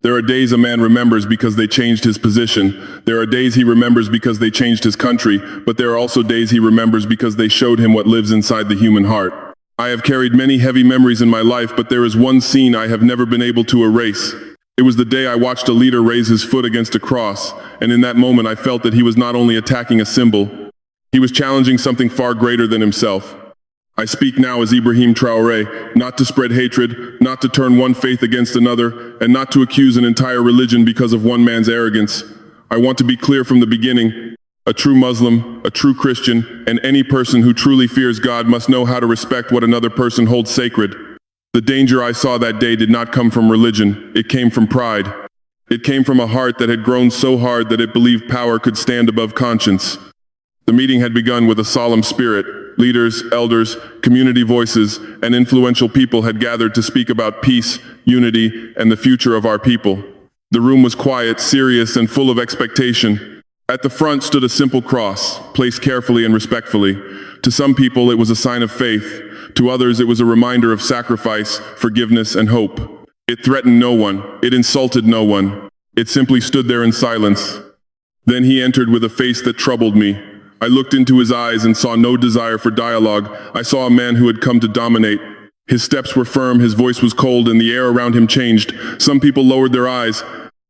There are days a man remembers because they changed his position. There are days he remembers because they changed his country, but there are also days he remembers because they showed him what lives inside the human heart. I have carried many heavy memories in my life, but there is one scene I have never been able to erase. It was the day I watched a leader raise his foot against a cross, and in that moment I felt that he was not only attacking a symbol, he was challenging something far greater than himself. I speak now as Ibrahim Traore, not to spread hatred, not to turn one faith against another, and not to accuse an entire religion because of one man's arrogance. I want to be clear from the beginning. A true Muslim, a true Christian, and any person who truly fears God must know how to respect what another person holds sacred. The danger I saw that day did not come from religion, it came from pride. It came from a heart that had grown so hard that it believed power could stand above conscience. The meeting had begun with a solemn spirit. Leaders, elders, community voices, and influential people had gathered to speak about peace, unity, and the future of our people. The room was quiet, serious, and full of expectation. At the front stood a simple cross, placed carefully and respectfully. To some people, it was a sign of faith. To others, it was a reminder of sacrifice, forgiveness, and hope. It threatened no one. It insulted no one. It simply stood there in silence. Then he entered with a face that troubled me. I looked into his eyes and saw no desire for dialogue. I saw a man who had come to dominate. His steps were firm, his voice was cold, and the air around him changed. Some people lowered their eyes.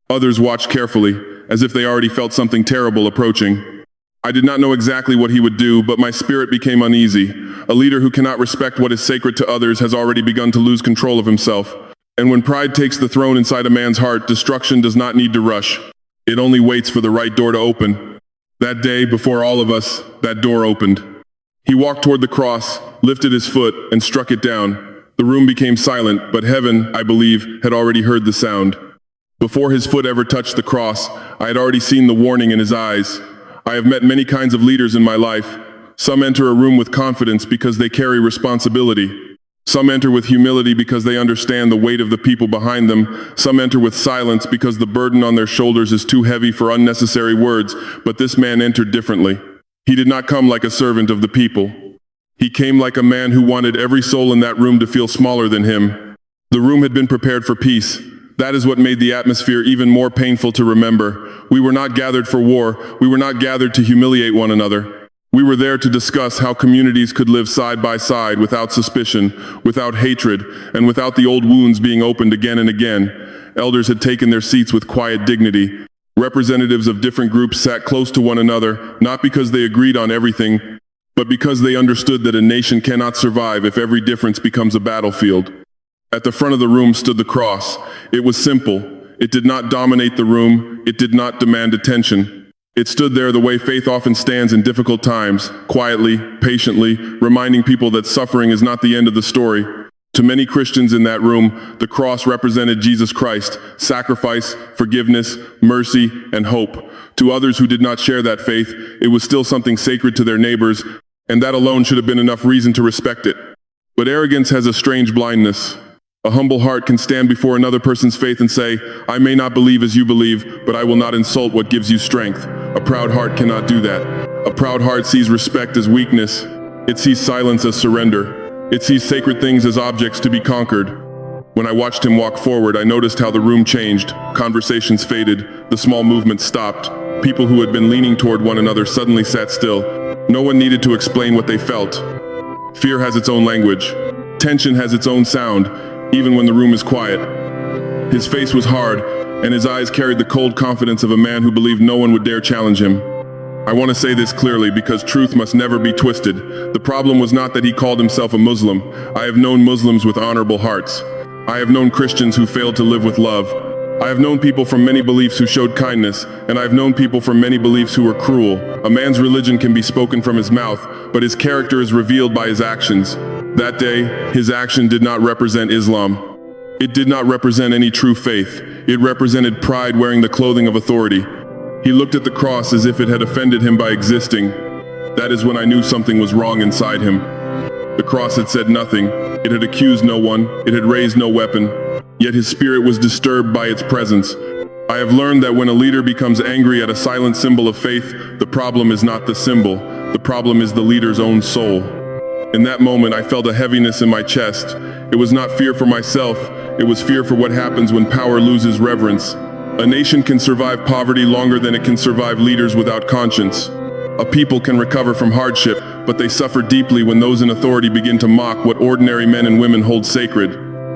Others watched carefully, as if they already felt something terrible approaching. I did not know exactly what he would do, but my spirit became uneasy. A leader who cannot respect what is sacred to others has already begun to lose control of himself. And when pride takes the throne inside a man's heart, destruction does not need to rush. It only waits for the right door to open. That day, before all of us, that door opened. He walked toward the cross, lifted his foot, and struck it down. The room became silent, but heaven, I believe, had already heard the sound. Before his foot ever touched the cross, I had already seen the warning in his eyes. I have met many kinds of leaders in my life. Some enter a room with confidence because they carry responsibility. Some enter with humility because they understand the weight of the people behind them. Some enter with silence because the burden on their shoulders is too heavy for unnecessary words. But this man entered differently. He did not come like a servant of the people. He came like a man who wanted every soul in that room to feel smaller than him. The room had been prepared for peace. That is what made the atmosphere even more painful to remember. We were not gathered for war. We were not gathered to humiliate one another. We were there to discuss how communities could live side by side without suspicion, without hatred, and without the old wounds being opened again and again. Elders had taken their seats with quiet dignity. Representatives of different groups sat close to one another, not because they agreed on everything, but because they understood that a nation cannot survive if every difference becomes a battlefield. At the front of the room stood the cross. It was simple. It did not dominate the room. It did not demand attention. It stood there the way faith often stands in difficult times, quietly, patiently, reminding people that suffering is not the end of the story. To many Christians in that room, the cross represented Jesus Christ, sacrifice, forgiveness, mercy, and hope. To others who did not share that faith, it was still something sacred to their neighbors, and that alone should have been enough reason to respect it. But arrogance has a strange blindness. A humble heart can stand before another person's faith and say, I may not believe as you believe, but I will not insult what gives you strength. A proud heart cannot do that. A proud heart sees respect as weakness. It sees silence as surrender. It sees sacred things as objects to be conquered. When I watched him walk forward, I noticed how the room changed. Conversations faded. The small movements stopped. People who had been leaning toward one another suddenly sat still. No one needed to explain what they felt. Fear has its own language. Tension has its own sound, even when the room is quiet. His face was hard, and his eyes carried the cold confidence of a man who believed no one would dare challenge him. I want to say this clearly because truth must never be twisted. The problem was not that he called himself a Muslim. I have known Muslims with honorable hearts. I have known Christians who failed to live with love. I have known people from many beliefs who showed kindness, and I have known people from many beliefs who were cruel. A man's religion can be spoken from his mouth, but his character is revealed by his actions. That day, his action did not represent Islam. It did not represent any true faith. It represented pride wearing the clothing of authority. He looked at the cross as if it had offended him by existing. That is when I knew something was wrong inside him. The cross had said nothing. It had accused no one. It had raised no weapon. Yet his spirit was disturbed by its presence. I have learned that when a leader becomes angry at a silent symbol of faith, the problem is not the symbol. The problem is the leader's own soul. In that moment, I felt a heaviness in my chest. It was not fear for myself. It was fear for what happens when power loses reverence. A nation can survive poverty longer than it can survive leaders without conscience. A people can recover from hardship, but they suffer deeply when those in authority begin to mock what ordinary men and women hold sacred.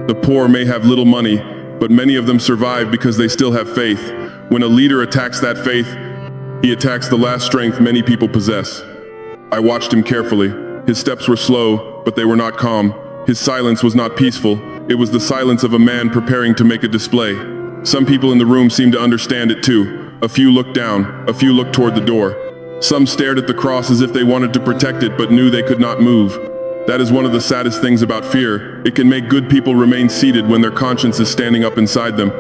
The poor may have little money, but many of them survive because they still have faith. When a leader attacks that faith, he attacks the last strength many people possess. I watched him carefully. His steps were slow, but they were not calm. His silence was not peaceful. It was the silence of a man preparing to make a display. Some people in the room seemed to understand it too. A few looked down, a few looked toward the door. Some stared at the cross as if they wanted to protect it but knew they could not move. That is one of the saddest things about fear. It can make good people remain seated when their conscience is standing up inside them.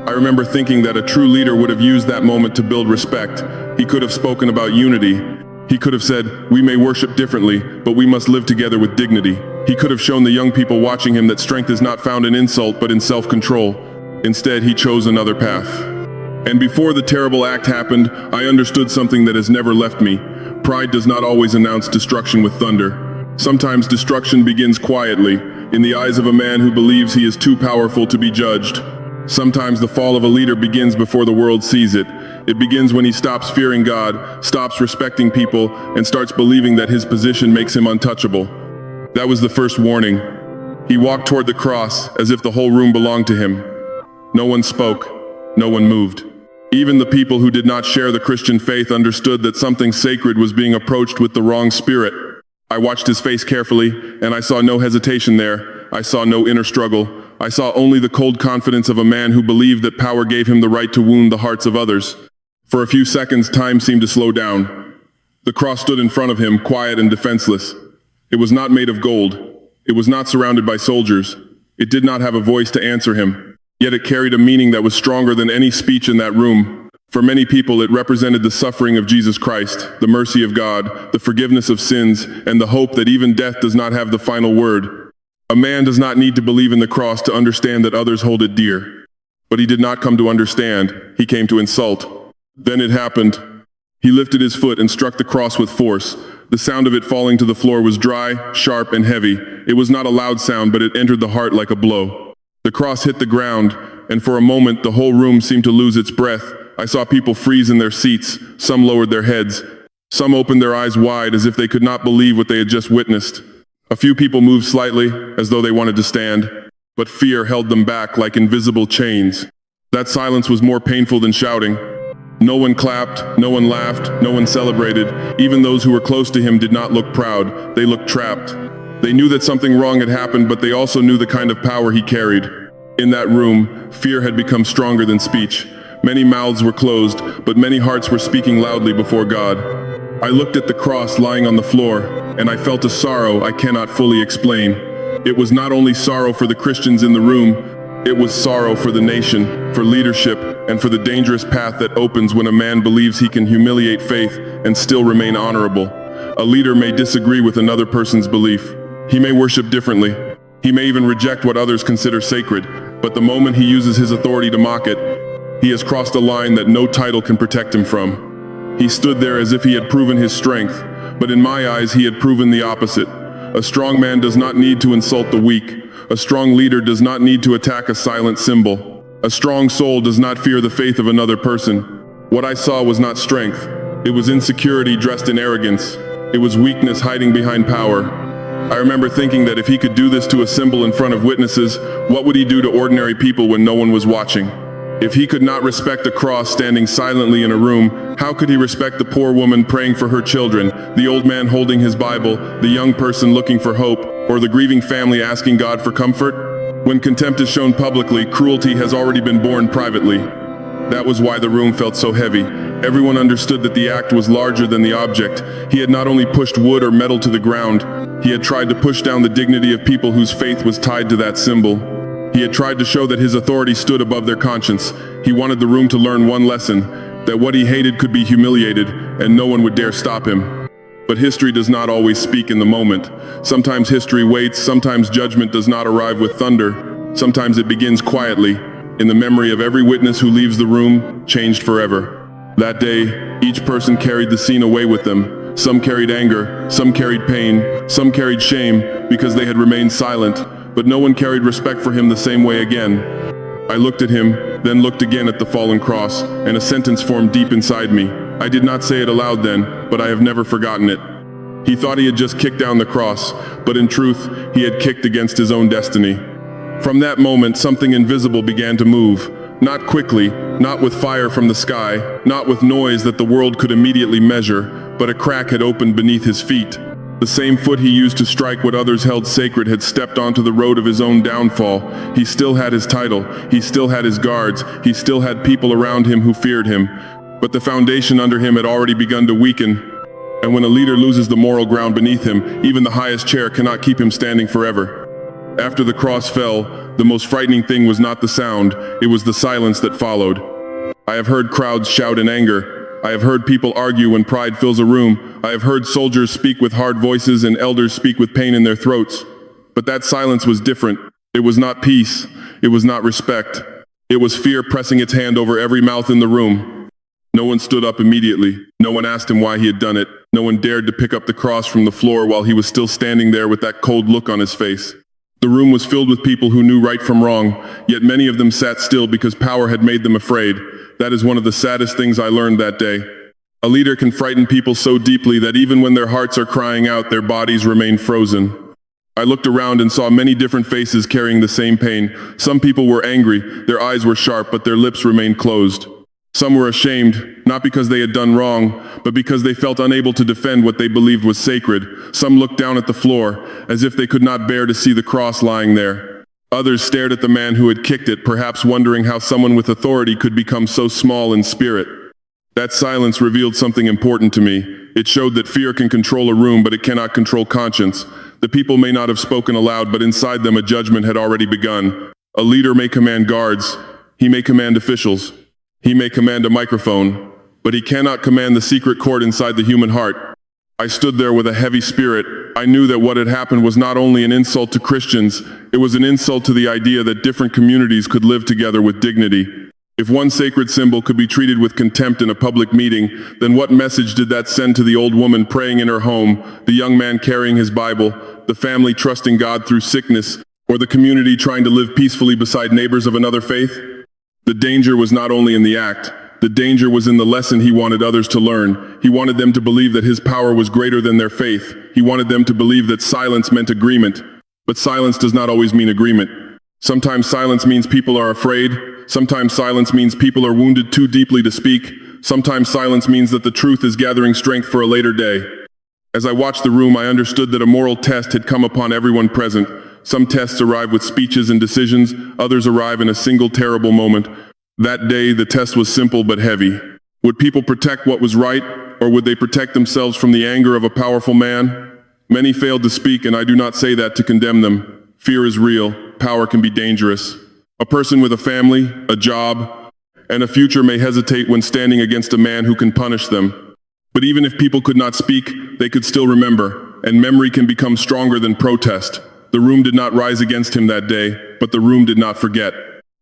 I remember thinking that a true leader would have used that moment to build respect. He could have spoken about unity. He could have said, "We may worship differently, but we must live together with dignity." He could have shown the young people watching him that strength is not found in insult but in self-control. Instead, he chose another path. And before the terrible act happened, I understood something that has never left me. Pride does not always announce destruction with thunder. Sometimes destruction begins quietly, in the eyes of a man who believes he is too powerful to be judged. Sometimes the fall of a leader begins before the world sees it. It begins when he stops fearing God, stops respecting people, and starts believing that his position makes him untouchable. That was the first warning. He walked toward the cross as if the whole room belonged to him. No one spoke. No one moved. Even the people who did not share the Christian faith understood that something sacred was being approached with the wrong spirit. I watched his face carefully, and I saw no hesitation there. I saw no inner struggle. I saw only the cold confidence of a man who believed that power gave him the right to wound the hearts of others. For a few seconds, time seemed to slow down. The cross stood in front of him, quiet and defenseless. It was not made of gold. It was not surrounded by soldiers. It did not have a voice to answer him. Yet it carried a meaning that was stronger than any speech in that room. For many people, it represented the suffering of Jesus Christ, the mercy of God, the forgiveness of sins, and the hope that even death does not have the final word. A man does not need to believe in the cross to understand that others hold it dear. But he did not come to understand. He came to insult. Then it happened. He lifted his foot and struck the cross with force. The sound of it falling to the floor was dry, sharp, and heavy. It was not a loud sound, but it entered the heart like a blow. The cross hit the ground, and for a moment the whole room seemed to lose its breath. I saw people freeze in their seats. Some lowered their heads. Some opened their eyes wide as if they could not believe what they had just witnessed. A few people moved slightly, as though they wanted to stand, but fear held them back like invisible chains. That silence was more painful than shouting. No one clapped, no one laughed, no one celebrated. Even those who were close to him did not look proud. They looked trapped. They knew that something wrong had happened, but they also knew the kind of power he carried. In that room, fear had become stronger than speech. Many mouths were closed, but many hearts were speaking loudly before God. I looked at the cross lying on the floor, and I felt a sorrow I cannot fully explain. It was not only sorrow for the Christians in the room, it was sorrow for the nation, for leadership, and for the dangerous path that opens when a man believes he can humiliate faith and still remain honorable. A leader may disagree with another person's belief. He may worship differently. He may even reject what others consider sacred, but the moment he uses his authority to mock it, he has crossed a line that no title can protect him from. He stood there as if he had proven his strength, but in my eyes he had proven the opposite. A strong man does not need to insult the weak. A strong leader does not need to attack a silent symbol. A strong soul does not fear the faith of another person. What I saw was not strength. It was insecurity dressed in arrogance. It was weakness hiding behind power. I remember thinking that if he could do this to a symbol in front of witnesses, what would he do to ordinary people when no one was watching? If he could not respect a cross standing silently in a room, how could he respect the poor woman praying for her children, the old man holding his Bible, the young person looking for hope, or the grieving family asking God for comfort? When contempt is shown publicly, cruelty has already been borne privately. That was why the room felt so heavy. Everyone understood that the act was larger than the object. He had not only pushed wood or metal to the ground, he had tried to push down the dignity of people whose faith was tied to that symbol. He had tried to show that his authority stood above their conscience. He wanted the room to learn one lesson, that what he hated could be humiliated, and no one would dare stop him. But history does not always speak in the moment. Sometimes history waits, sometimes judgment does not arrive with thunder. Sometimes it begins quietly, in the memory of every witness who leaves the room, changed forever. That day, each person carried the scene away with them. Some carried anger, some carried pain, some carried shame because they had remained silent. but no one carried respect for him the same way again. I looked at him, then looked again at the fallen cross, and a sentence formed deep inside me. I did not say it aloud then, but I have never forgotten it. He thought he had just kicked down the cross, but in truth, he had kicked against his own destiny. From that moment, something invisible began to move. Not quickly, not with fire from the sky, not with noise that the world could immediately measure, but a crack had opened beneath his feet. The same foot he used to strike what others held sacred had stepped onto the road of his own downfall. He still had his title, he still had his guards, he still had people around him who feared him. But the foundation under him had already begun to weaken. And when a leader loses the moral ground beneath him, even the highest chair cannot keep him standing forever. After the cross fell, the most frightening thing was not the sound, it was the silence that followed. I have heard crowds shout in anger. I have heard people argue when pride fills a room. I have heard soldiers speak with hard voices and elders speak with pain in their throats. But that silence was different. It was not peace. It was not respect. It was fear pressing its hand over every mouth in the room. No one stood up immediately. No one asked him why he had done it. No one dared to pick up the cross from the floor while he was still standing there with that cold look on his face. The room was filled with people who knew right from wrong, yet many of them sat still because power had made them afraid. That is one of the saddest things I learned that day. A leader can frighten people so deeply that even when their hearts are crying out, their bodies remain frozen. I looked around and saw many different faces carrying the same pain. Some people were angry, their eyes were sharp, but their lips remained closed. Some were ashamed, not because they had done wrong, but because they felt unable to defend what they believed was sacred. Some looked down at the floor, as if they could not bear to see the cross lying there. Others stared at the man who had kicked it, perhaps wondering how someone with authority could become so small in spirit. That silence revealed something important to me. It showed that fear can control a room, but it cannot control conscience. The people may not have spoken aloud, but inside them a judgment had already begun. A leader may command guards. He may command officials. He may command a microphone, but he cannot command the secret chord inside the human heart. I stood there with a heavy spirit. I knew that what had happened was not only an insult to Christians, it was an insult to the idea that different communities could live together with dignity. If one sacred symbol could be treated with contempt in a public meeting, then what message did that send to the old woman praying in her home, the young man carrying his Bible, the family trusting God through sickness, or the community trying to live peacefully beside neighbors of another faith? The danger was not only in the act, the danger was in the lesson he wanted others to learn. He wanted them to believe that his power was greater than their faith. He wanted them to believe that silence meant agreement. But silence does not always mean agreement. Sometimes silence means people are afraid. Sometimes silence means people are wounded too deeply to speak. Sometimes silence means that the truth is gathering strength for a later day. As I watched the room, I understood that a moral test had come upon everyone present. Some tests arrive with speeches and decisions, others arrive in a single terrible moment. That day, the test was simple but heavy. Would people protect what was right, or would they protect themselves from the anger of a powerful man? Many failed to speak, and I do not say that to condemn them. Fear is real. Power can be dangerous. A person with a family, a job, and a future may hesitate when standing against a man who can punish them. But even if people could not speak, they could still remember, and memory can become stronger than protest. The room did not rise against him that day, but the room did not forget.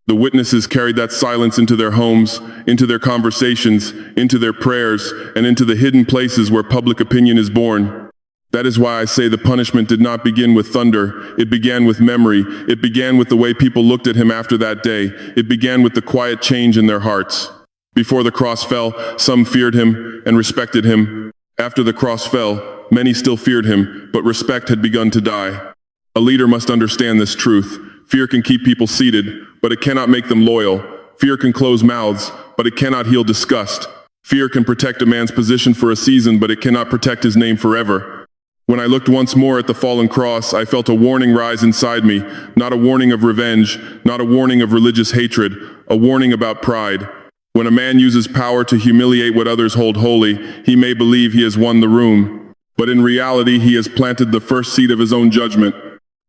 The witnesses carried that silence into their homes, into their conversations, into their prayers, and into the hidden places where public opinion is born. That is why I say the punishment did not begin with thunder. It began with memory. It began with the way people looked at him after that day. It began with the quiet change in their hearts. Before the cross fell, some feared him and respected him. After the cross fell, many still feared him, but respect had begun to die. A leader must understand this truth. Fear can keep people seated, but it cannot make them loyal. Fear can close mouths, but it cannot heal disgust. Fear can protect a man's position for a season, but it cannot protect his name forever. When I looked once more at the fallen cross, I felt a warning rise inside me, not a warning of revenge, not a warning of religious hatred, a warning about pride. When a man uses power to humiliate what others hold holy, he may believe he has won the room, but in reality he has planted the first seed of his own judgment.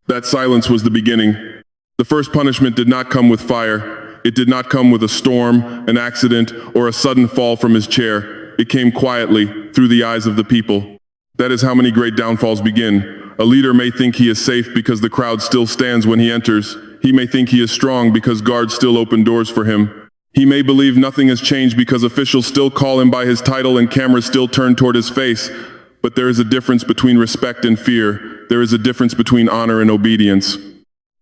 That silence was the beginning. The first punishment did not come with fire. It did not come with a storm, an accident, or a sudden fall from his chair. It came quietly, through the eyes of the people. That is how many great downfalls begin. A leader may think he is safe because the crowd still stands when he enters. He may think he is strong because guards still open doors for him. He may believe nothing has changed because officials still call him by his title and cameras still turn toward his face. But there is a difference between respect and fear. There is a difference between honor and obedience.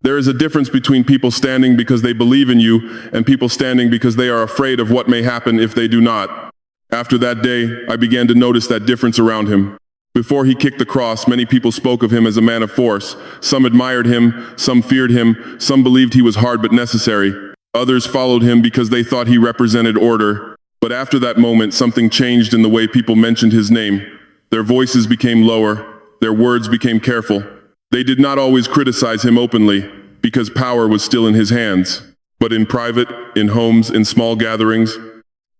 There is a difference between people standing because they believe in you and people standing because they are afraid of what may happen if they do not. After that day, I began to notice that difference around him. Before he kicked the cross, many people spoke of him as a man of force. Some admired him, some feared him, some believed he was hard but necessary. Others followed him because they thought he represented order. But after that moment, something changed in the way people mentioned his name. Their voices became lower, their words became careful. They did not always criticize him openly, because power was still in his hands. But in private, in homes, in small gatherings,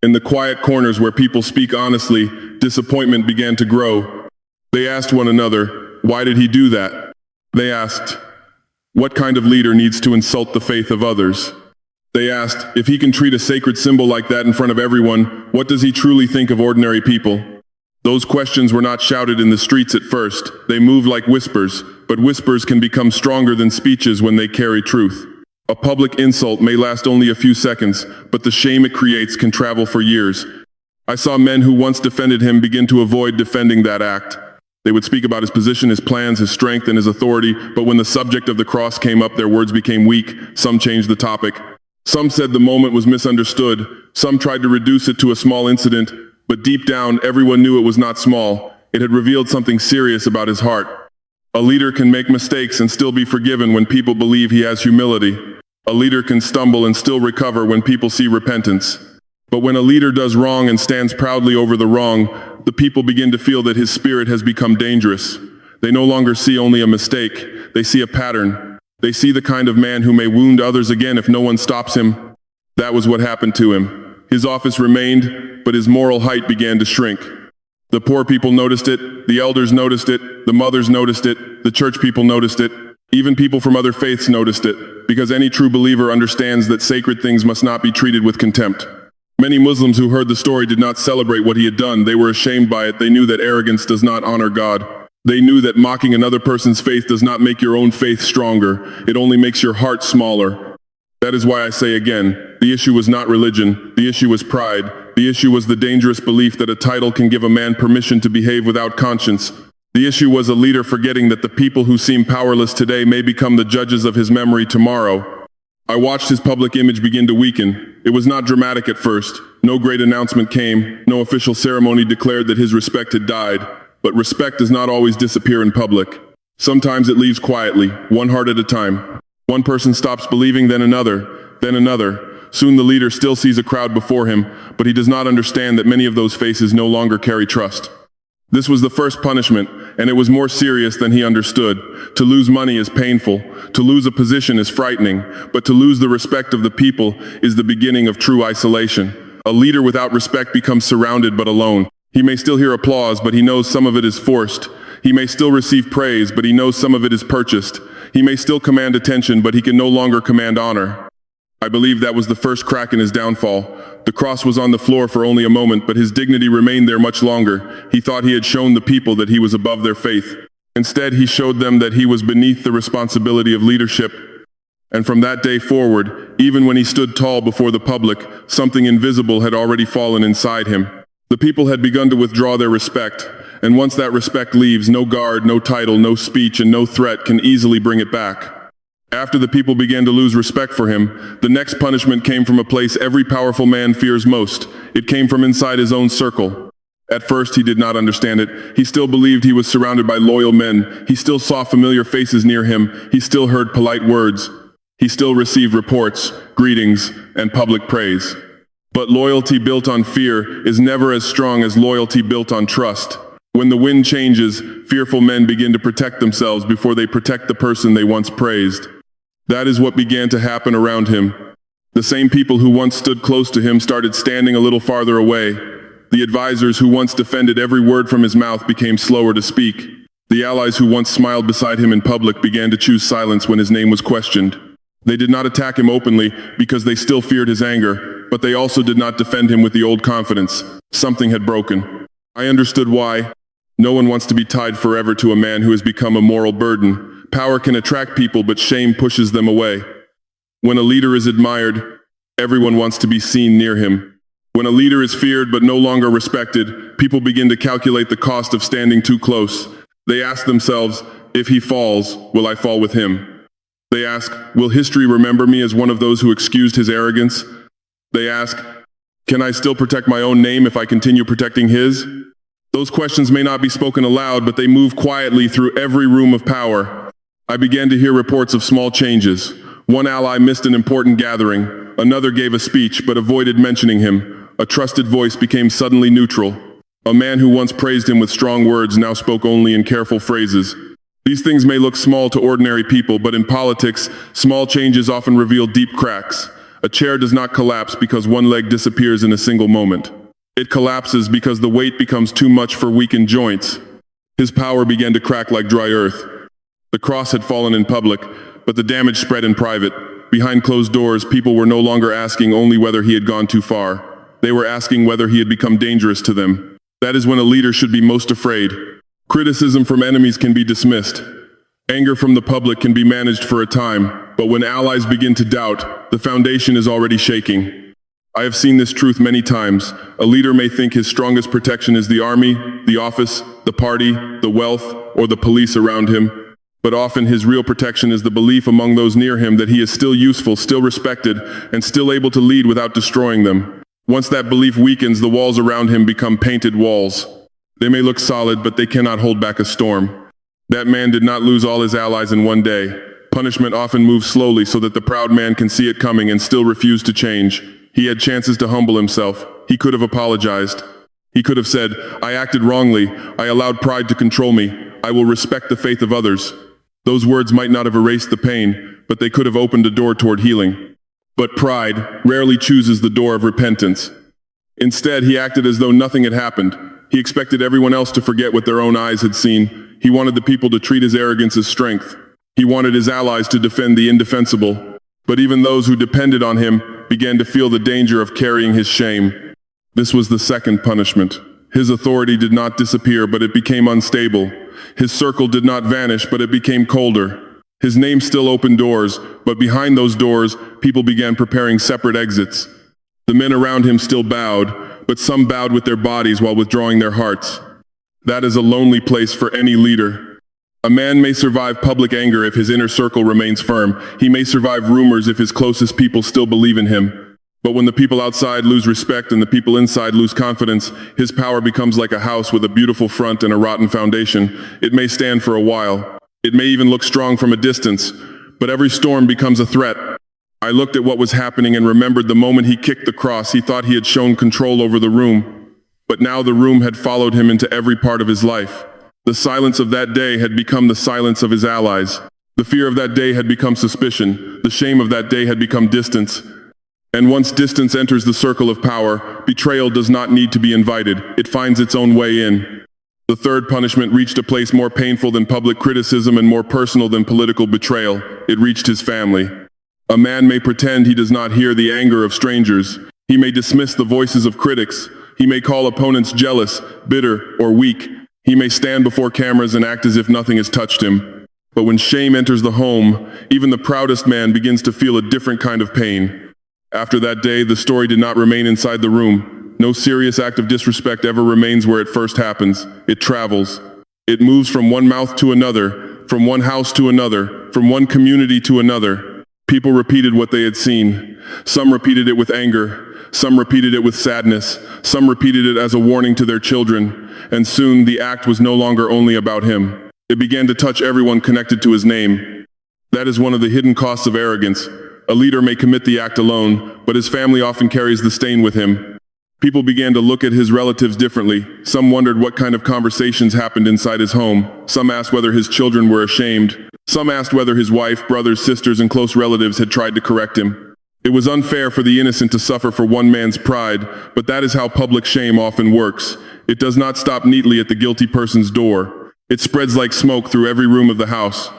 in the quiet corners where people speak honestly, disappointment began to grow. They asked one another, why did he do that? They asked, what kind of leader needs to insult the faith of others? They asked, if he can treat a sacred symbol like that in front of everyone, what does he truly think of ordinary people? Those questions were not shouted in the streets at first. They moved like whispers, but whispers can become stronger than speeches when they carry truth. A public insult may last only a few seconds, but the shame it creates can travel for years. I saw men who once defended him begin to avoid defending that act. They would speak about his position, his plans, his strength, and his authority, but when the subject of the cross came up, their words became weak. Some changed the topic. Some said the moment was misunderstood. Some tried to reduce it to a small incident, but deep down, everyone knew it was not small. It had revealed something serious about his heart. A leader can make mistakes and still be forgiven when people believe he has humility. A leader can stumble and still recover when people see repentance. But when a leader does wrong and stands proudly over the wrong, the people begin to feel that his spirit has become dangerous. They no longer see only a mistake. They see a pattern. They see the kind of man who may wound others again if no one stops him. That was what happened to him. His office remained, but his moral height began to shrink. The poor people noticed it, the elders noticed it, the mothers noticed it, the church people noticed it, even people from other faiths noticed it, because any true believer understands that sacred things must not be treated with contempt. Many Muslims who heard the story did not celebrate what he had done. They were ashamed by it. They knew that arrogance does not honor God. They knew that mocking another person's faith does not make your own faith stronger. It only makes your heart smaller. That is why I say again, the issue was not religion. The issue was pride. The issue was the dangerous belief that a title can give a man permission to behave without conscience. The issue was a leader forgetting that the people who seem powerless today may become the judges of his memory tomorrow. I watched his public image begin to weaken. It was not dramatic at first. No great announcement came. No official ceremony declared that his respect had died. But respect does not always disappear in public. Sometimes it leaves quietly, one heart at a time. One person stops believing, then another, then another. Soon the leader still sees a crowd before him, but he does not understand that many of those faces no longer carry trust. This was the first punishment, and it was more serious than he understood. To lose money is painful. To lose a position is frightening. But to lose the respect of the people is the beginning of true isolation. A leader without respect becomes surrounded but alone. He may still hear applause, but he knows some of it is forced. He may still receive praise, but he knows some of it is purchased. He may still command attention, but he can no longer command honor. I believe that was the first crack in his downfall. The cross was on the floor for only a moment, but his dignity remained there much longer. He thought he had shown the people that he was above their faith. Instead, he showed them that he was beneath the responsibility of leadership. And from that day forward, even when he stood tall before the public, something invisible had already fallen inside him. The people had begun to withdraw their respect, and once that respect leaves, no guard, no title, no speech, and no threat can easily bring it back. After the people began to lose respect for him, the next punishment came from a place every powerful man fears most. It came from inside his own circle. At first, he did not understand it. He still believed he was surrounded by loyal men. He still saw familiar faces near him. He still heard polite words. He still received reports, greetings, and public praise. But loyalty built on fear is never as strong as loyalty built on trust. When the wind changes, fearful men begin to protect themselves before they protect the person they once praised. That is what began to happen around him. The same people who once stood close to him started standing a little farther away. The advisors who once defended every word from his mouth became slower to speak. The allies who once smiled beside him in public began to choose silence when his name was questioned. They did not attack him openly because they still feared his anger, but they also did not defend him with the old confidence. Something had broken. I understood why. No one wants to be tied forever to a man who has become a moral burden. Power can attract people, but shame pushes them away. When a leader is admired, everyone wants to be seen near him. When a leader is feared but no longer respected, people begin to calculate the cost of standing too close. They ask themselves, if he falls, will I fall with him? They ask, will history remember me as one of those who excused his arrogance? They ask, can I still protect my own name if I continue protecting his? Those questions may not be spoken aloud, but they move quietly through every room of power. I began to hear reports of small changes. One ally missed an important gathering. Another gave a speech but avoided mentioning him. A trusted voice became suddenly neutral. A man who once praised him with strong words now spoke only in careful phrases. These things may look small to ordinary people, but in politics, small changes often reveal deep cracks. A chair does not collapse because one leg disappears in a single moment. It collapses because the weight becomes too much for weakened joints. His power began to crack like dry earth. The cross had fallen in public, but the damage spread in private. Behind closed doors, people were no longer asking only whether he had gone too far. They were asking whether he had become dangerous to them. That is when a leader should be most afraid. Criticism from enemies can be dismissed. Anger from the public can be managed for a time, but when allies begin to doubt, the foundation is already shaking. I have seen this truth many times. A leader may think his strongest protection is the army, the office, the party, the wealth, or the police around him. But often his real protection is the belief among those near him that he is still useful, still respected, and still able to lead without destroying them. Once that belief weakens, the walls around him become painted walls. They may look solid, but they cannot hold back a storm. That man did not lose all his allies in one day. Punishment often moves slowly so that the proud man can see it coming and still refuse to change. He had chances to humble himself. He could have apologized. He could have said, I acted wrongly. I allowed pride to control me. I will respect the faith of others. Those words might not have erased the pain, but they could have opened a door toward healing. But pride rarely chooses the door of repentance. Instead, he acted as though nothing had happened. He expected everyone else to forget what their own eyes had seen. He wanted the people to treat his arrogance as strength. He wanted his allies to defend the indefensible. But even those who depended on him began to feel the danger of carrying his shame. This was the second punishment. His authority did not disappear, but it became unstable. His circle did not vanish, but it became colder. His name still opened doors, but behind those doors, people began preparing separate exits. The men around him still bowed, but some bowed with their bodies while withdrawing their hearts. That is a lonely place for any leader. A man may survive public anger if his inner circle remains firm. He may survive rumors if his closest people still believe in him. But when the people outside lose respect and the people inside lose confidence, his power becomes like a house with a beautiful front and a rotten foundation. It may stand for a while. It may even look strong from a distance, but every storm becomes a threat. I looked at what was happening and remembered the moment he kicked the cross. He thought he had shown control over the room, but now the room had followed him into every part of his life. The silence of that day had become the silence of his allies. The fear of that day had become suspicion. The shame of that day had become distance. And once distance enters the circle of power, betrayal does not need to be invited. It finds its own way in. The third punishment reached a place more painful than public criticism and more personal than political betrayal. It reached his family. A man may pretend he does not hear the anger of strangers. He may dismiss the voices of critics. He may call opponents jealous, bitter, or weak. He may stand before cameras and act as if nothing has touched him. But when shame enters the home, even the proudest man begins to feel a different kind of pain. After that day, the story did not remain inside the room. No serious act of disrespect ever remains where it first happens. It travels. It moves from one mouth to another, from one house to another, from one community to another. People repeated what they had seen. Some repeated it with anger. Some repeated it with sadness. Some repeated it as a warning to their children. And soon the act was no longer only about him. It began to touch everyone connected to his name. That is one of the hidden costs of arrogance. A leader may commit the act alone, but his family often carries the stain with him. People began to look at his relatives differently. Some wondered what kind of conversations happened inside his home. Some asked whether his children were ashamed. Some asked whether his wife, brothers, sisters, and close relatives had tried to correct him. It was unfair for the innocent to suffer for one man's pride, but that is how public shame often works. It does not stop neatly at the guilty person's door. It spreads like smoke through every room of the house.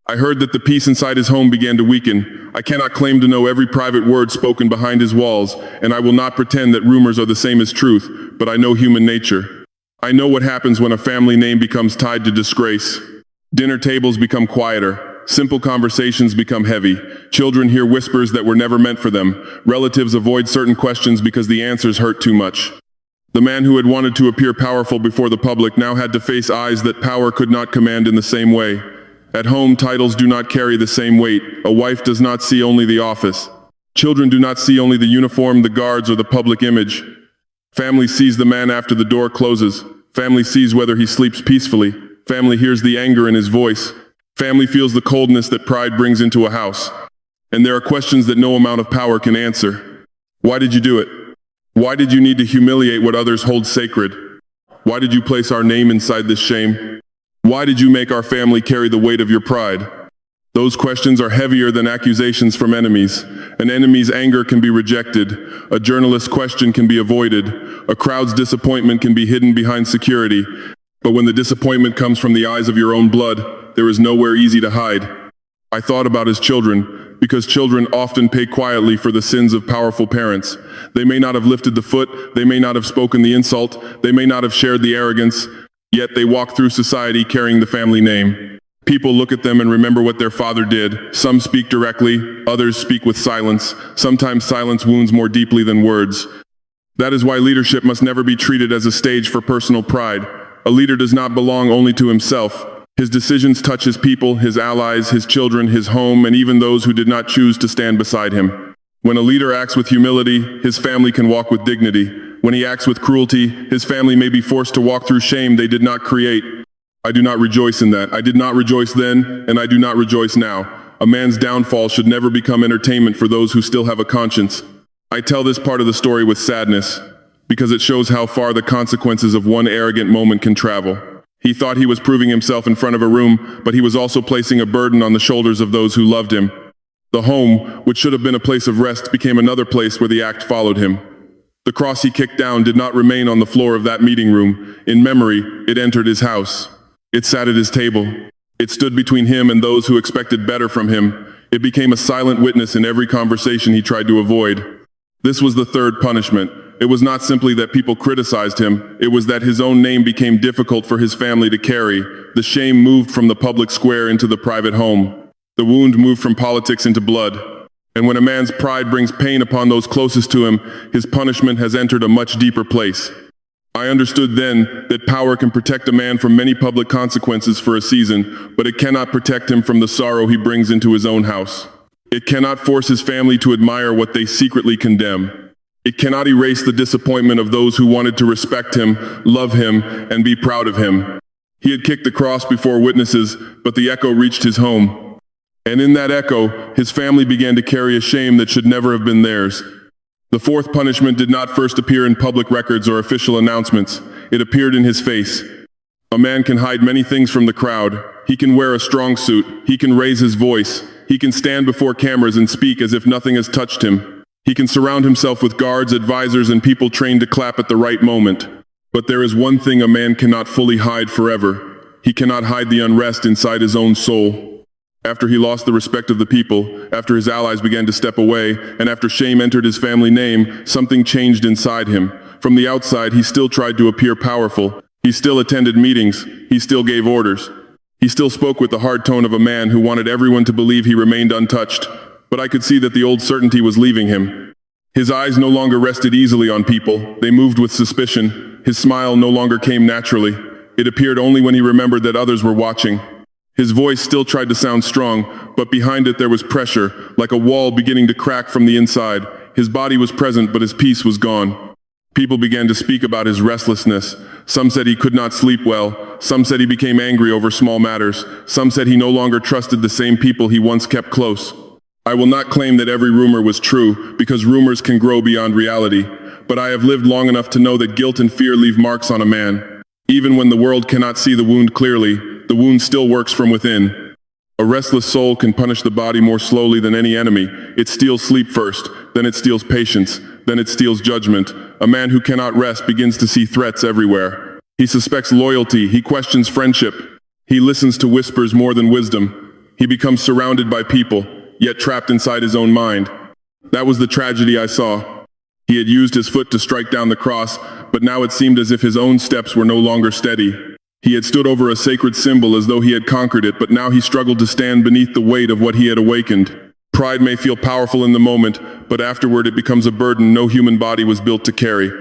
I heard that the peace inside his home began to weaken. I cannot claim to know every private word spoken behind his walls, and I will not pretend that rumors are the same as truth, but I know human nature. I know what happens when a family name becomes tied to disgrace. Dinner tables become quieter. Simple conversations become heavy. Children hear whispers that were never meant for them. Relatives avoid certain questions because the answers hurt too much. The man who had wanted to appear powerful before the public now had to face eyes that power could not command in the same way. At home, titles do not carry the same weight. A wife does not see only the office. Children do not see only the uniform, the guards, or the public image. Family sees the man after the door closes. Family sees whether he sleeps peacefully. Family hears the anger in his voice. Family feels the coldness that pride brings into a house. And there are questions that no amount of power can answer. Why did you do it? Why did you need to humiliate what others hold sacred? Why did you place our name inside this shame? Why did you make our family carry the weight of your pride? Those questions are heavier than accusations from enemies. An enemy's anger can be rejected. A journalist's question can be avoided. A crowd's disappointment can be hidden behind security. But when the disappointment comes from the eyes of your own blood, there is nowhere easy to hide. I thought about his children, because children often pay quietly for the sins of powerful parents. They may not have lifted the foot, they may not have spoken the insult, they may not have shared the arrogance, yet they walk through society carrying the family name. People look at them and remember what their father did. Some speak directly, others speak with silence. Sometimes silence wounds more deeply than words. That is why leadership must never be treated as a stage for personal pride. A leader does not belong only to himself. His decisions touch his people, his allies, his children, his home, and even those who did not choose to stand beside him. When a leader acts with humility, his family can walk with dignity. When he acts with cruelty, his family may be forced to walk through shame they did not create. I do not rejoice in that. I did not rejoice then, and I do not rejoice now. A man's downfall should never become entertainment for those who still have a conscience. I tell this part of the story with sadness, because it shows how far the consequences of one arrogant moment can travel. He thought he was proving himself in front of a room, but he was also placing a burden on the shoulders of those who loved him. The home, which should have been a place of rest, became another place where the act followed him. The cross he kicked down did not remain on the floor of that meeting room. In memory, it entered his house. It sat at his table. It stood between him and those who expected better from him. It became a silent witness in every conversation he tried to avoid. This was the third punishment. It was not simply that people criticized him, it was that his own name became difficult for his family to carry. The shame moved from the public square into the private home. The wound moved from politics into blood. And when a man's pride brings pain upon those closest to him, his punishment has entered a much deeper place. I understood then that power can protect a man from many public consequences for a season, but it cannot protect him from the sorrow he brings into his own house. It cannot force his family to admire what they secretly condemn. It cannot erase the disappointment of those who wanted to respect him, love him, and be proud of him. He had kicked the cross before witnesses, but the echo reached his home. And in that echo, his family began to carry a shame that should never have been theirs. The fourth punishment did not first appear in public records or official announcements. It appeared in his face. A man can hide many things from the crowd. He can wear a strong suit. He can raise his voice. He can stand before cameras and speak as if nothing has touched him. He can surround himself with guards, advisors, and people trained to clap at the right moment. But there is one thing a man cannot fully hide forever. He cannot hide the unrest inside his own soul. After he lost the respect of the people, after his allies began to step away, and after shame entered his family name, something changed inside him. From the outside, he still tried to appear powerful. He still attended meetings. He still gave orders. He still spoke with the hard tone of a man who wanted everyone to believe he remained untouched. But I could see that the old certainty was leaving him. His eyes no longer rested easily on people. They moved with suspicion. His smile no longer came naturally. It appeared only when he remembered that others were watching. His voice still tried to sound strong, but behind it there was pressure, like a wall beginning to crack from the inside. His body was present, but his peace was gone. People began to speak about his restlessness. Some said he could not sleep well. Some said he became angry over small matters. Some said he no longer trusted the same people he once kept close. I will not claim that every rumor was true, because rumors can grow beyond reality. But I have lived long enough to know that guilt and fear leave marks on a man. Even when the world cannot see the wound clearly, the wound still works from within. A restless soul can punish the body more slowly than any enemy. It steals sleep first, then it steals patience, then it steals judgment. A man who cannot rest begins to see threats everywhere. He suspects loyalty, he questions friendship. He listens to whispers more than wisdom. He becomes surrounded by people, yet trapped inside his own mind. That was the tragedy I saw. He had used his foot to strike down the cross, but now it seemed as if his own steps were no longer steady. He had stood over a sacred symbol as though he had conquered it, but now he struggled to stand beneath the weight of what he had awakened. Pride may feel powerful in the moment, but afterward it becomes a burden no human body was built to carry.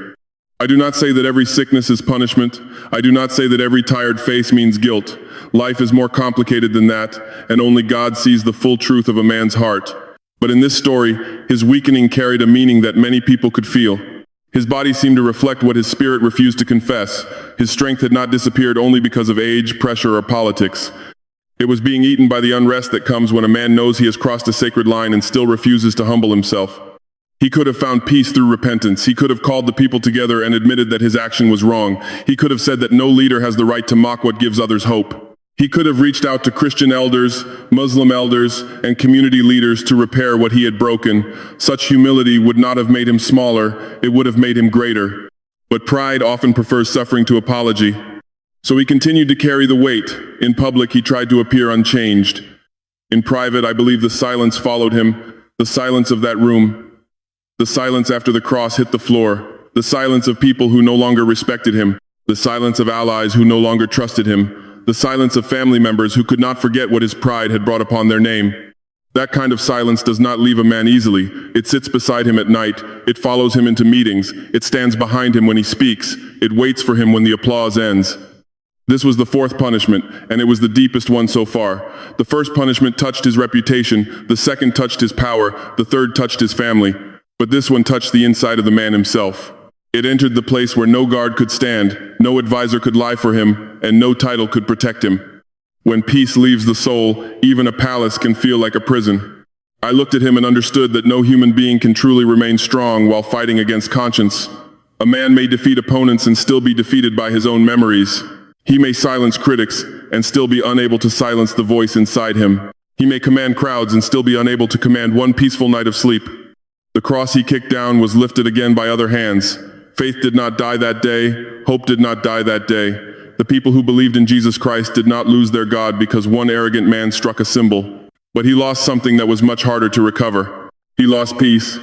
I do not say that every sickness is punishment. I do not say that every tired face means guilt. Life is more complicated than that, and only God sees the full truth of a man's heart. But in this story, his weakening carried a meaning that many people could feel. His body seemed to reflect what his spirit refused to confess. His strength had not disappeared only because of age, pressure, or politics. It was being eaten by the unrest that comes when a man knows he has crossed a sacred line and still refuses to humble himself. He could have found peace through repentance. He could have called the people together and admitted that his action was wrong. He could have said that no leader has the right to mock what gives others hope. He could have reached out to Christian elders, Muslim elders, and community leaders to repair what he had broken. Such humility would not have made him smaller, it would have made him greater. But pride often prefers suffering to apology. So he continued to carry the weight. In public, he tried to appear unchanged. In private, I believe the silence followed him, the silence of that room, the silence after the cross hit the floor, the silence of people who no longer respected him, the silence of allies who no longer trusted him, the silence of family members who could not forget what his pride had brought upon their name. That kind of silence does not leave a man easily. It sits beside him at night. It follows him into meetings. It stands behind him when he speaks. It waits for him when the applause ends. This was the fourth punishment, and it was the deepest one so far. The first punishment touched his reputation. The second touched his power. The third touched his family. But this one touched the inside of the man himself. It entered the place where no guard could stand, no advisor could lie for him, and no title could protect him. When peace leaves the soul, even a palace can feel like a prison. I looked at him and understood that no human being can truly remain strong while fighting against conscience. A man may defeat opponents and still be defeated by his own memories. He may silence critics and still be unable to silence the voice inside him. He may command crowds and still be unable to command one peaceful night of sleep. The cross he kicked down was lifted again by other hands. Faith did not die that day. Hope did not die that day. The people who believed in Jesus Christ did not lose their God because one arrogant man struck a cymbal. But he lost something that was much harder to recover. He lost peace.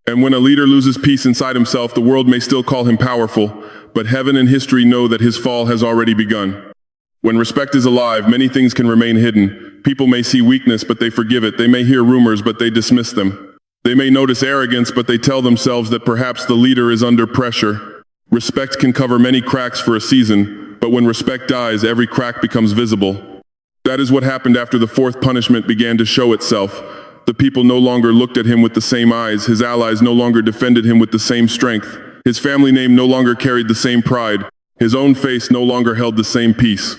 And when a leader loses peace inside himself, the world may still call him powerful, but heaven and history know that his fall has already begun. When respect is alive, many things can remain hidden. People may see weakness, but they forgive it. They may hear rumors, but they dismiss them. They may notice arrogance, but they tell themselves that perhaps the leader is under pressure. Respect can cover many cracks for a season, but when respect dies, every crack becomes visible. That is what happened after the fourth punishment began to show itself. The people no longer looked at him with the same eyes. His allies no longer defended him with the same strength. His family name no longer carried the same pride. His own face no longer held the same peace.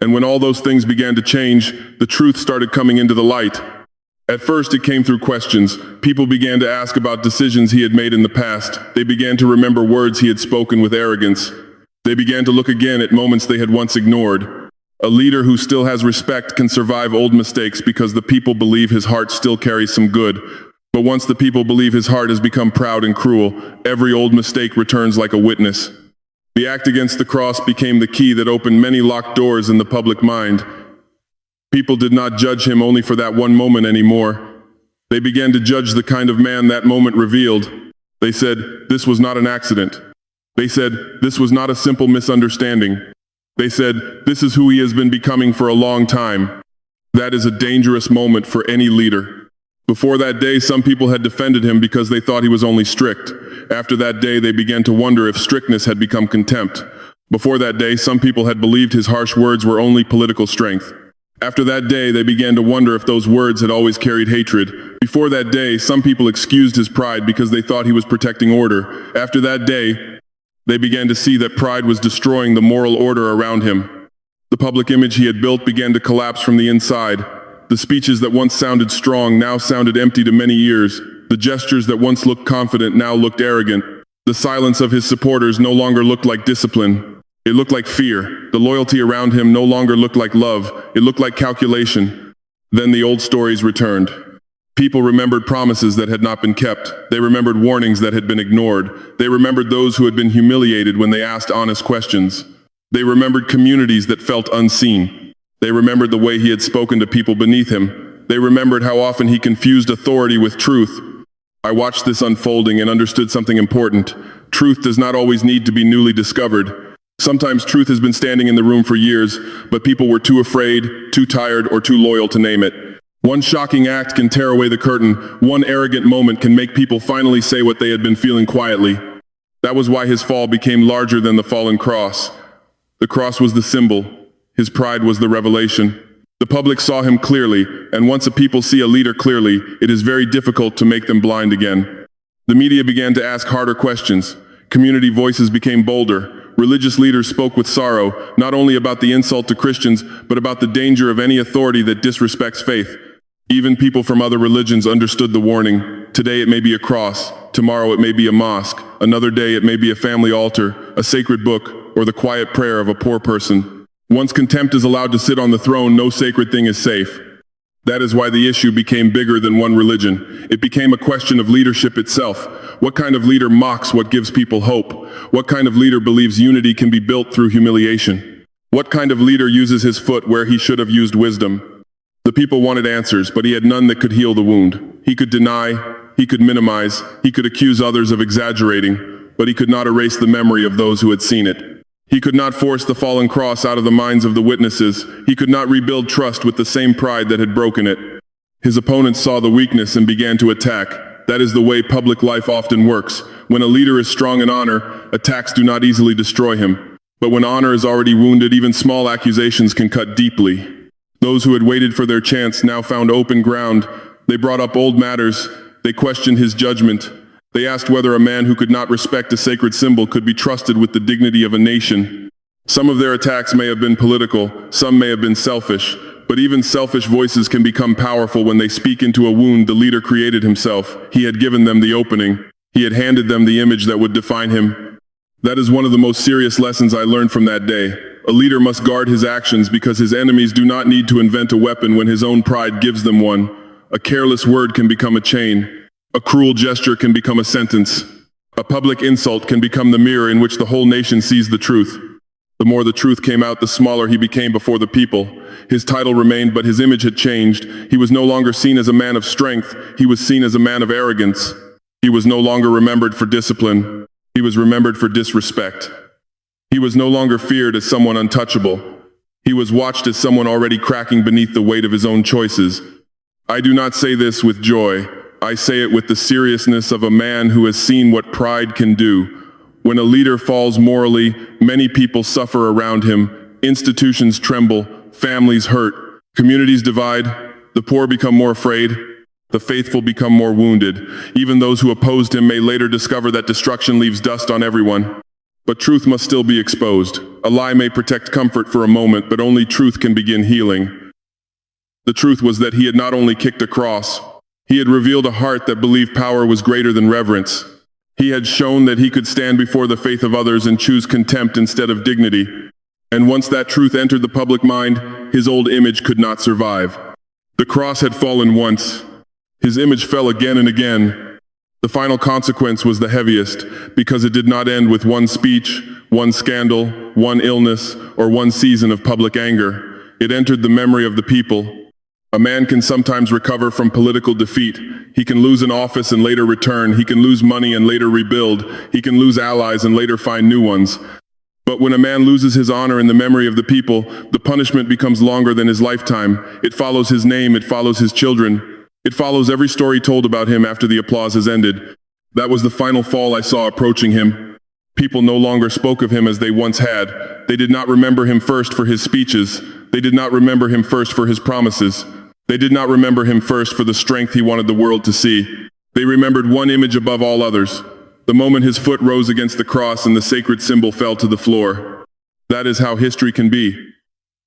And when all those things began to change, the truth started coming into the light. At first, it came through questions. People began to ask about decisions he had made in the past. They began to remember words he had spoken with arrogance. They began to look again at moments they had once ignored. A leader who still has respect can survive old mistakes because the people believe his heart still carries some good. But once the people believe his heart has become proud and cruel, every old mistake returns like a witness. The act against the cross became the key that opened many locked doors in the public mind. People did not judge him only for that one moment anymore. They began to judge the kind of man that moment revealed. They said, this was not an accident. They said, this was not a simple misunderstanding. They said, this is who he has been becoming for a long time. That is a dangerous moment for any leader. Before that day, some people had defended him because they thought he was only strict. After that day, they began to wonder if strictness had become contempt. Before that day, some people had believed his harsh words were only political strength. After that day, they began to wonder if those words had always carried hatred. Before that day, some people excused his pride because they thought he was protecting order. After that day, they began to see that pride was destroying the moral order around him. The public image he had built began to collapse from the inside. The speeches that once sounded strong now sounded empty to many ears. The gestures that once looked confident now looked arrogant. The silence of his supporters no longer looked like discipline. It looked like fear. The loyalty around him no longer looked like love. It looked like calculation. Then the old stories returned. People remembered promises that had not been kept. They remembered warnings that had been ignored. They remembered those who had been humiliated when they asked honest questions. They remembered communities that felt unseen. They remembered the way he had spoken to people beneath him. They remembered how often he confused authority with truth. I watched this unfolding and understood something important. Truth does not always need to be newly discovered. Sometimes truth has been standing in the room for years, but people were too afraid, too tired, or too loyal to name it. One shocking act can tear away the curtain. One arrogant moment can make people finally say what they had been feeling quietly. That was why his fall became larger than the fallen cross. The cross was the symbol. His pride was the revelation. The public saw him clearly, and once a people see a leader clearly, it is very difficult to make them blind again. The media began to ask harder questions. Community voices became bolder. Religious leaders spoke with sorrow, not only about the insult to Christians, but about the danger of any authority that disrespects faith. Even people from other religions understood the warning. Today it may be a cross, tomorrow it may be a mosque, another day it may be a family altar, a sacred book, or the quiet prayer of a poor person. Once contempt is allowed to sit on the throne, no sacred thing is safe. That is why the issue became bigger than one religion. It became a question of leadership itself. What kind of leader mocks what gives people hope? What kind of leader believes unity can be built through humiliation? What kind of leader uses his foot where he should have used wisdom? The people wanted answers, but he had none that could heal the wound. He could deny, he could minimize, he could accuse others of exaggerating, but he could not erase the memory of those who had seen it. He could not force the fallen cross out of the minds of the witnesses. He could not rebuild trust with the same pride that had broken it. His opponents saw the weakness and began to attack. That is the way public life often works. When a leader is strong in honor, attacks do not easily destroy him. But when honor is already wounded, even small accusations can cut deeply. Those who had waited for their chance now found open ground. They brought up old matters. They questioned his judgment. They asked whether a man who could not respect a sacred symbol could be trusted with the dignity of a nation. Some of their attacks may have been political, some may have been selfish, but even selfish voices can become powerful when they speak into a wound the leader created himself. He had given them the opening. He had handed them the image that would define him. That is one of the most serious lessons I learned from that day. A leader must guard his actions because his enemies do not need to invent a weapon when his own pride gives them one. A careless word can become a chain. A cruel gesture can become a sentence. A public insult can become the mirror in which the whole nation sees the truth. The more the truth came out, the smaller he became before the people. His title remained, but his image had changed. He was no longer seen as a man of strength. He was seen as a man of arrogance. He was no longer remembered for discipline. He was remembered for disrespect. He was no longer feared as someone untouchable. He was watched as someone already cracking beneath the weight of his own choices. I do not say this with joy. I say it with the seriousness of a man who has seen what pride can do. When a leader falls morally, many people suffer around him. Institutions tremble, families hurt, communities divide, the poor become more afraid, the faithful become more wounded. Even those who opposed him may later discover that destruction leaves dust on everyone. But truth must still be exposed. A lie may protect comfort for a moment, but only truth can begin healing. The truth was that he had not only kicked a cross, he had revealed a heart that believed power was greater than reverence. He had shown that he could stand before the faith of others and choose contempt instead of dignity. And once that truth entered the public mind, his old image could not survive. The cross had fallen once. His image fell again and again. The final consequence was the heaviest, because it did not end with one speech, one scandal, one illness, or one season of public anger. It entered the memory of the people. A man can sometimes recover from political defeat. He can lose an office and later return. He can lose money and later rebuild. He can lose allies and later find new ones. But when a man loses his honor in the memory of the people, the punishment becomes longer than his lifetime. It follows his name, it follows his children. It follows every story told about him after the applause has ended. That was the final fall I saw approaching him. People no longer spoke of him as they once had. They did not remember him first for his speeches. They did not remember him first for his promises. They did not remember him first for the strength he wanted the world to see. They remembered one image above all others. The moment his foot rose against the cross and the sacred symbol fell to the floor. That is how history can be.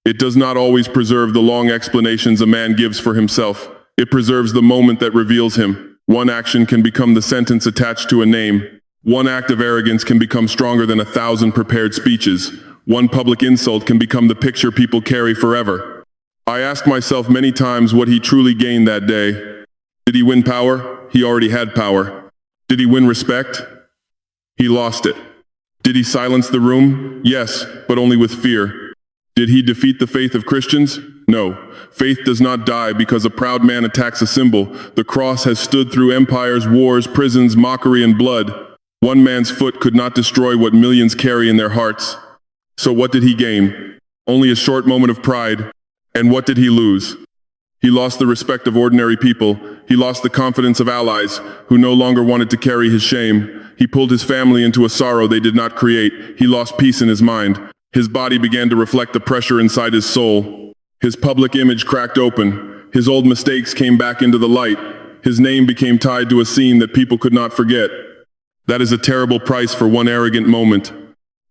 It does not always preserve the long explanations a man gives for himself. It preserves the moment that reveals him. One action can become the sentence attached to a name. One act of arrogance can become stronger than 1,000 prepared speeches. One public insult can become the picture people carry forever. I asked myself many times what he truly gained that day. Did he win power? He already had power. Did he win respect? He lost it. Did he silence the room? Yes, but only with fear. Did he defeat the faith of Christians? No. Faith does not die because a proud man attacks a symbol. The cross has stood through empires, wars, prisons, mockery, and blood. One man's foot could not destroy what millions carry in their hearts. So what did he gain? Only a short moment of pride. And what did he lose? He lost the respect of ordinary people. He lost the confidence of allies who no longer wanted to carry his shame. He pulled his family into a sorrow they did not create. He lost peace in his mind. His body began to reflect the pressure inside his soul. His public image cracked open. His old mistakes came back into the light. His name became tied to a scene that people could not forget. That is a terrible price for one arrogant moment.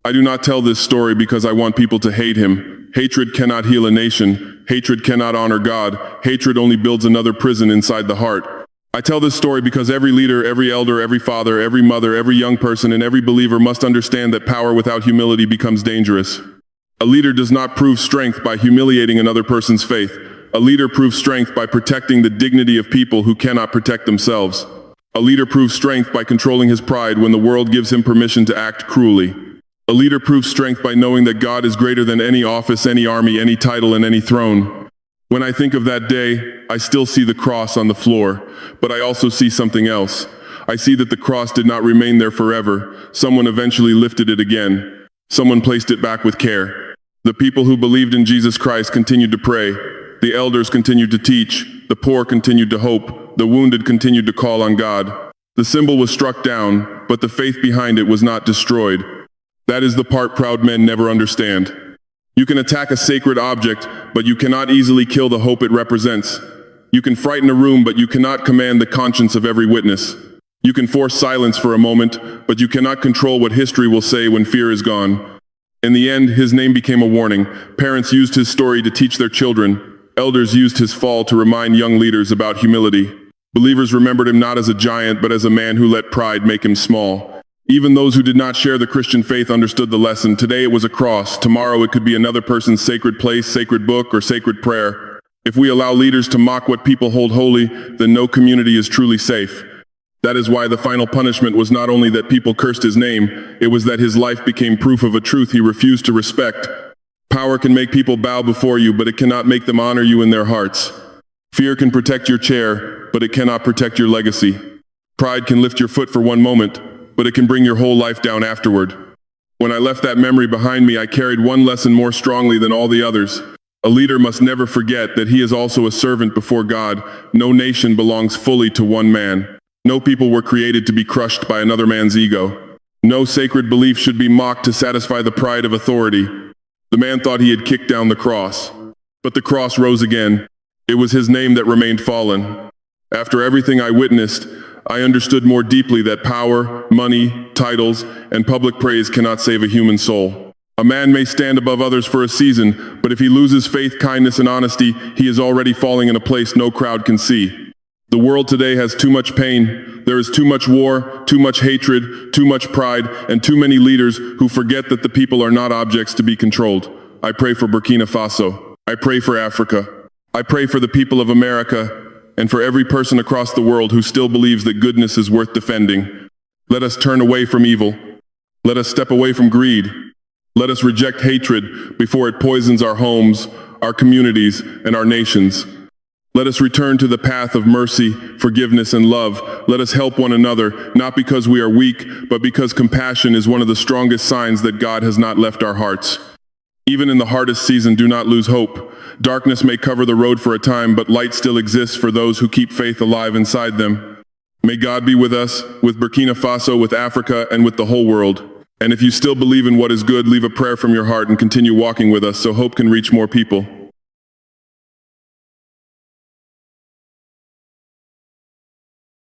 I do not tell this story because I want people to hate him. Hatred cannot heal a nation. Hatred cannot honor God. Hatred only builds another prison inside the heart. I tell this story because every leader, every elder, every father, every mother, every young person, and every believer must understand that power without humility becomes dangerous. A leader does not prove strength by humiliating another person's faith. A leader proves strength by protecting the dignity of people who cannot protect themselves. A leader proves strength by controlling his pride when the world gives him permission to act cruelly. A leader proves strength by knowing that God is greater than any office, any army, any title, and any throne. When I think of that day, I still see the cross on the floor, but I also see something else. I see that the cross did not remain there forever. Someone eventually lifted it again. Someone placed it back with care. The people who believed in Jesus Christ continued to pray. The elders continued to teach. The poor continued to hope. The wounded continued to call on God. The symbol was struck down, but the faith behind it was not destroyed. That is the part proud men never understand. You can attack a sacred object, but you cannot easily kill the hope it represents. You can frighten a room, but you cannot command the conscience of every witness. You can force silence for a moment, but you cannot control what history will say when fear is gone. In the end, his name became a warning. Parents used his story to teach their children. Elders used his fall to remind young leaders about humility. Believers remembered him not as a giant, but as a man who let pride make him small. Even those who did not share the Christian faith understood the lesson. Today it was a cross. Tomorrow it could be another person's sacred place, sacred book, or sacred prayer. If we allow leaders to mock what people hold holy, then no community is truly safe. That is why the final punishment was not only that people cursed his name, it was that his life became proof of a truth he refused to respect. Power can make people bow before you, but it cannot make them honor you in their hearts. Fear can protect your chair, but it cannot protect your legacy. Pride can lift your foot for one moment, but it can bring your whole life down afterward. When I left that memory behind me, I carried one lesson more strongly than all the others. A leader must never forget that he is also a servant before God. No nation belongs fully to one man. No people were created to be crushed by another man's ego. No sacred belief should be mocked to satisfy the pride of authority. The man thought he had kicked down the cross, but the cross rose again. It was his name that remained fallen. After everything I witnessed, I understood more deeply that power, money, titles, and public praise cannot save a human soul. A man may stand above others for a season, but if he loses faith, kindness, and honesty, he is already falling in a place no crowd can see. The world today has too much pain. There is too much war, too much hatred, too much pride, and too many leaders who forget that the people are not objects to be controlled. I pray for Burkina Faso. I pray for Africa. I pray for the people of America, and for every person across the world who still believes that goodness is worth defending. Let us turn away from evil. Let us step away from greed. Let us reject hatred before it poisons our homes, our communities, and our nations. Let us return to the path of mercy, forgiveness, and love. Let us help one another, not because we are weak, but because compassion is one of the strongest signs that God has not left our hearts. Even in the hardest season, do not lose hope. Darkness may cover the road for a time, but light still exists for those who keep faith alive inside them. May God be with us, with Burkina Faso, with Africa, and with the whole world. And if you still believe in what is good, leave a prayer from your heart and continue walking with us so hope can reach more people.